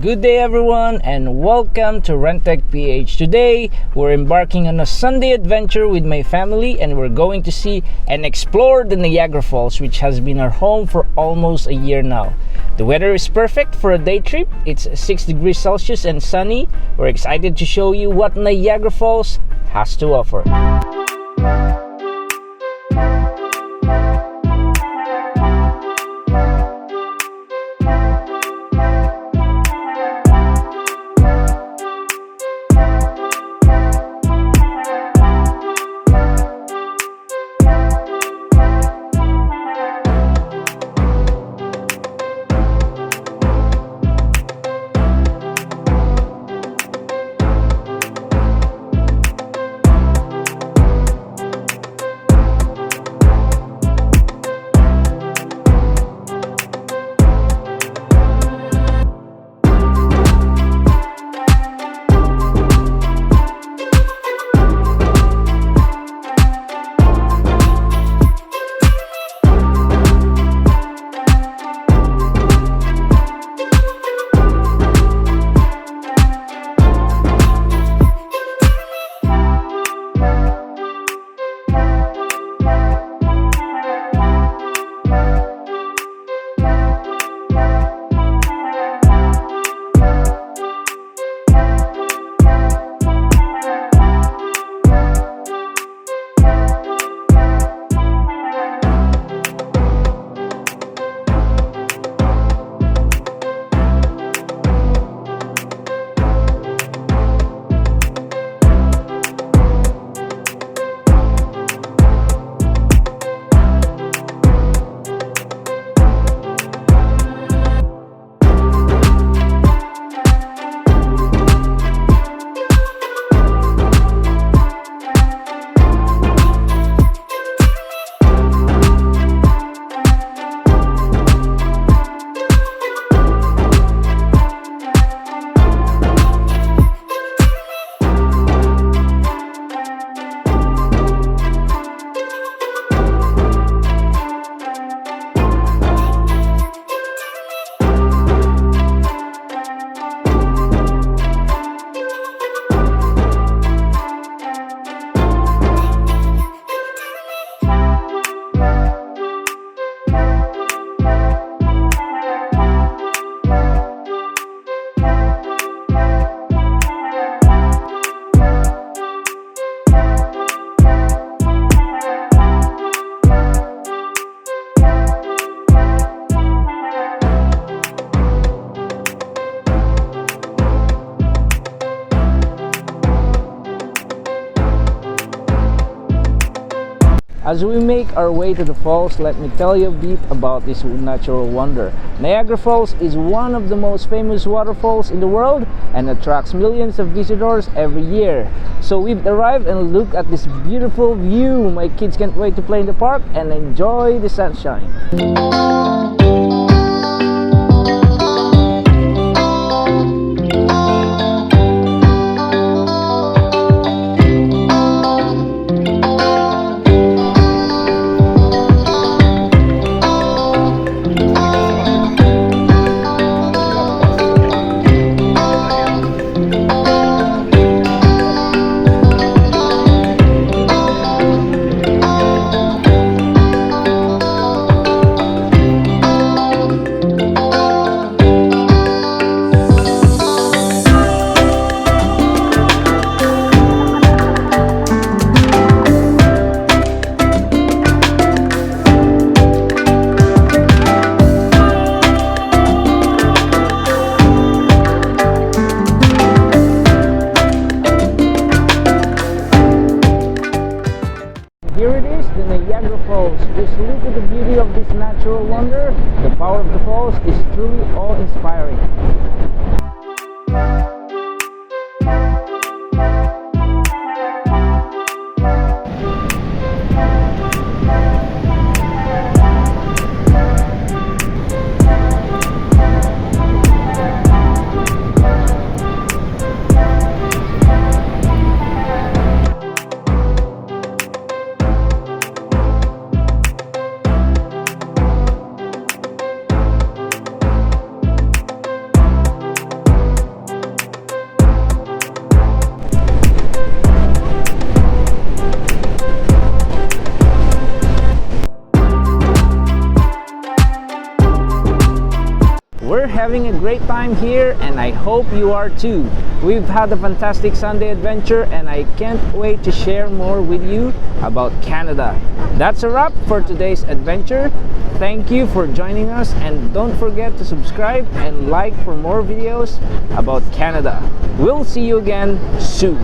Good day everyone and welcome to RenTECH PH. Today we're embarking on a Sunday adventure with my family and we're going to see and explore the Niagara Falls, which has been our home for almost a year now. The weather is perfect for a day trip. It's 6 degrees Celsius and sunny. We're excited to show you what Niagara Falls has to offer. As we make our way to the falls, let me tell you a bit about this natural wonder. Niagara Falls is one of the most famous waterfalls in the world and attracts millions of visitors every year. So we've arrived and look at this beautiful view. My kids can't wait to play in the park and enjoy the sunshine. Here it is, the Niagara Falls. Just look at the beauty of this natural wonder. The power of the falls is truly awe-inspiring. having a great time here, and I hope you are too. We've had a fantastic Sunday adventure, and I can't wait to share more with you about Canada. That's a wrap for today's adventure. Thank you for joining us, and don't forget to subscribe and like for more videos about Canada. We'll see you again soon.